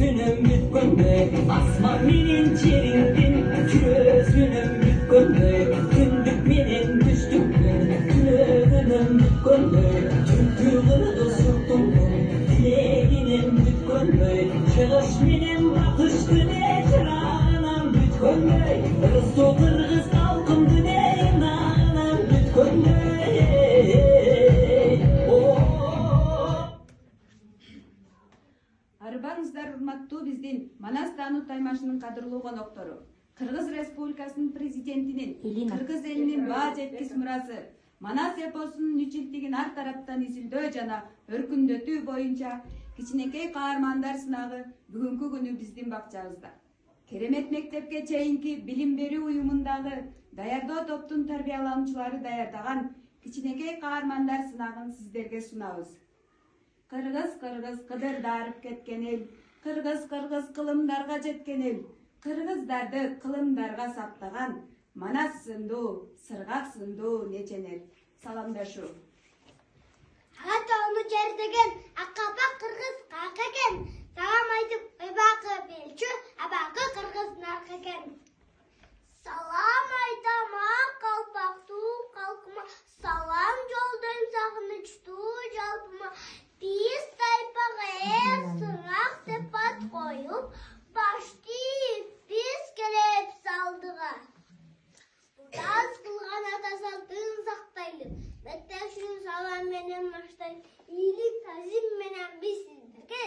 Gözünüm bütkündey, asman menin çeringin. Gözünüm bütkündey, gündük menin düştükün. Gözünüm bütkündey, çünkü kırdı sırtımın. Dileğinim bütkündey, çıkış menin bakıştı ne çırağınam bütkündey. Kırsı kırgız kalkımdı ne inanam bütkündey. Арбаңыздар урматтуу биздин Манас Таануу Таймашынын кадырлуу коноктору. Кыргыз Республикасынын президентинин кыргыз элинин баа жеткис мурасы Манас эпосунун 3-жылдыгын ар тараптан изилдөө жана өркүндөтүү боюнча кичинекей каармандар сынагы бүгүнкү күнү биздин бакчабызда. Керемет мектепке чейинки билим берүү уюмундагы даярдоо топтун тарбиялануучулары даярдаган кичинекей каармандар сынагын сиздерге сунабыз. Кыргыз кыдырдарып кеткен эл, кыргыз кылымдарга жеткен эл, кыргыздарды кылымдарга саптаган Манас сындуу, сыргак сындуу неченер. Саламдашуу. Атауну жердеген акапа кыргыз как экен. Салам айтып ыйбакы белчү, абакы кыргыз нарк экен. Салам айтам калпактуу калкыма, салам жолдойм сагынычтуу жалпыма. Биз тайпага сырак деп ат коюп, башты биз келеп салдыга. Бурас кылган ата салтын сактайлы. Мектептин салам менен баштайлы. Ийлик тазим менен биз сиздерге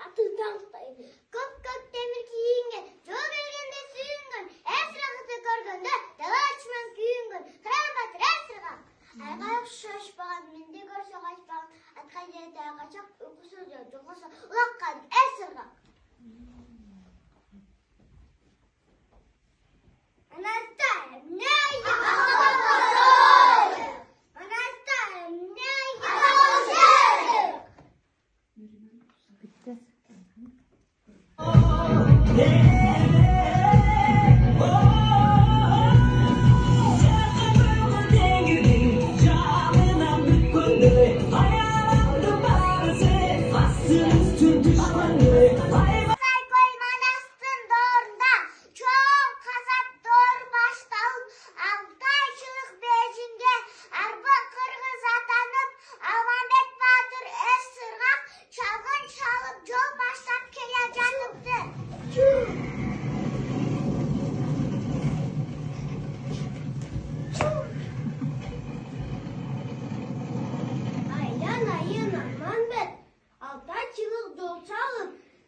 атынан тайлы. Көп темир кийинген, жол бергенде сүйүнгөн, эсрагы көргөндө далачман күйүнгөн. Кырабат эсрагак. Айгап шашпаган, менде көрсө качпаган, атка жерде качак, уйкусу жокосо улаккан эсрагак.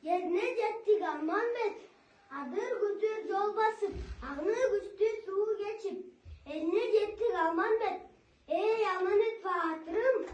Yerine jettik aman bet, adır gütür yol basıp, ağını güçtü suğu geçip, eline jettik aman bet, aman et batırım,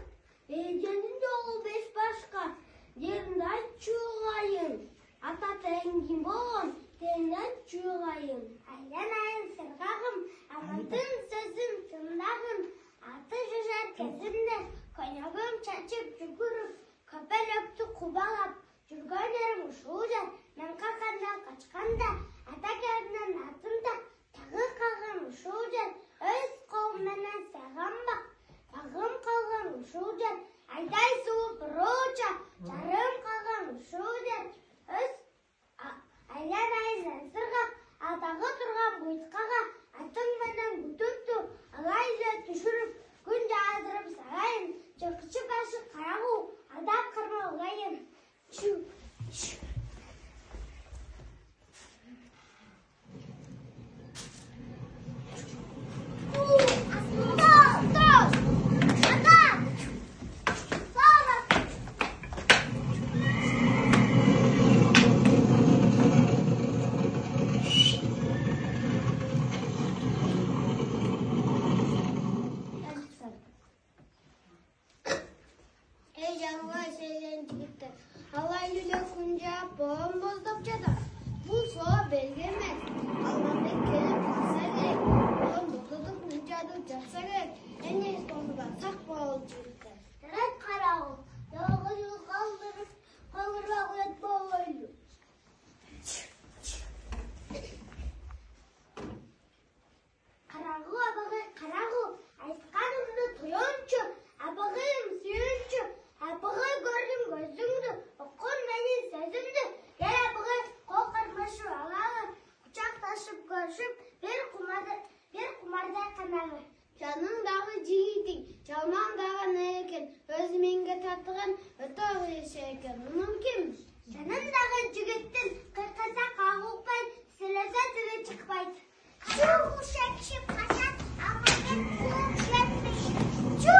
kendinde ol beş başka, yerinde çuğayın, ata tengin boğun, tenden çuğayın. Aylanayın sırgağım, amatın sözüm tındağım, atı şaşar kesimde, konyağım çaçıp çukurup, köpel öptü kubalap, жүргөн жерим ушул жер, мен каканда качканда, ата келдинен атымда, тагы калган ушул жер, өз колум менен сагынбак, тагым калган ушул жер, айдай сууп руча, жарым калган ушул жер, өз айланайын сыргап, атагы турган буйткага, атым менен күтүптү, алай эле түшүрүп, күн жаадырып сарайын, жылкычы башы карагуу, ада кырмалгайын. Алай лүлө күнжа боğum боздоп жада. Бул соо белги эмес. Албандык келип калса керек. Боğum боздодуп күнжады жатса керек. Эне сонуга сак болчу. Тарат карагыл. Дагы калдырып, калырбак өтпөйлү. Карагыл абагы, карагыл. Айтканымды туйончу, абагым сүйүнчү. Абагы көрдүм көзүңдү, оккон менин сөзүмдү. Жаныңдағы жигитиң, жамандағы не екен, өзі менге тартыған өте өйші екен, мұным кім? Жаныңдағы жігіттің қырқаса қағылпай, сілесе тілі шықпайды. Чу, шекшіп қашат, аманет қуып жетпеш. Чу!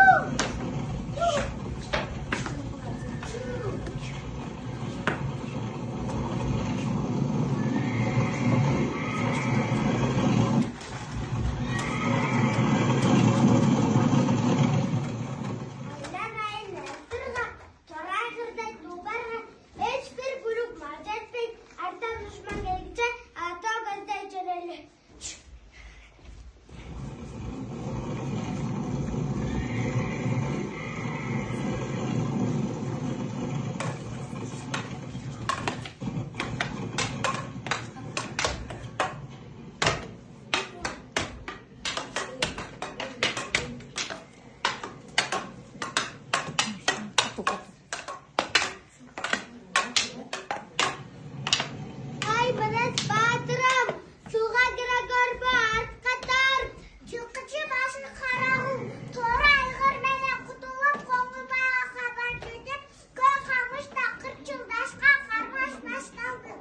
Ay Manas Batırım, suğa gira görbe art katar, жылқычы басын қарағым, торы айғыр менен құтылып, қоңылбайға хабар кетіп, көй қамышта 40 жылдашқа қармаш басталды.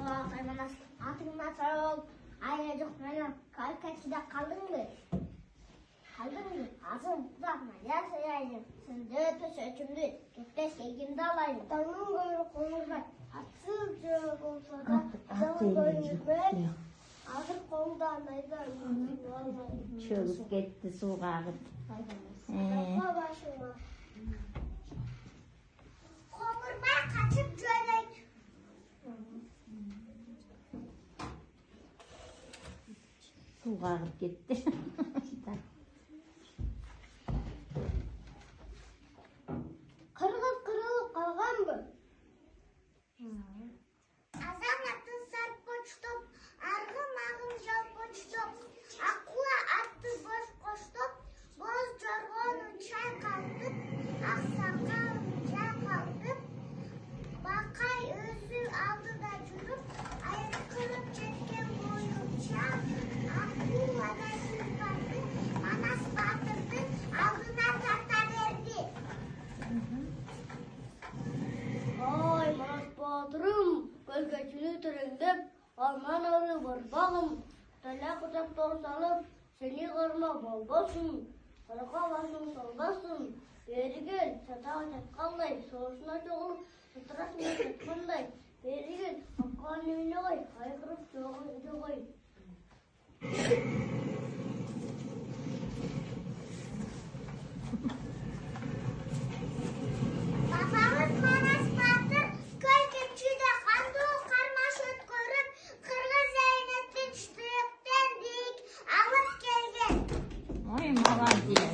Бақай Манас, атыңна сау, айа жоқ менен калкачыда қалдың бе? Азым бұлақма, ясы-яйым, сынды төсөчімді, кеттес кегімді алайын. Таңның көрі қоңырбай, атсыз жөй болса да, жауын көрінбей, азыр қолда найда Çölüp gitti suğa ağıt. Қоңырбай қачып жөнек. Suğa ağıt gitti. Қырғыз қырылып қалған бұл. Азам атын сарп қоштоп, арғым-ағым жал қоштоп, ақуа атты боз қоштоп, боз жорғоның чай қалтып, ақсақалың чай қалтып, бақай өзі алдыда жүріп, айырқырып жеткен бойынша, ақуада сызбарды, Манас Батырдың алдына тарта берді. Ай, Манас Батырым, көлгечілі түріндеп, алман олы барбағым, тәлі құтап тоғысалып, сені ғырма болбасын, қырға басын солдасын, бері кел, сатаға жатқандай, соғысына жоғылып, сұтырасына жатқандай, бері кел, аққан үйіне қой, айқырып жоғылды қой. Бабамыз Манас Батыр көлкечіде қанду қармаш өткөріп, қырғыз зәйнеттен штыктен дейік алып келген. Oy молодец.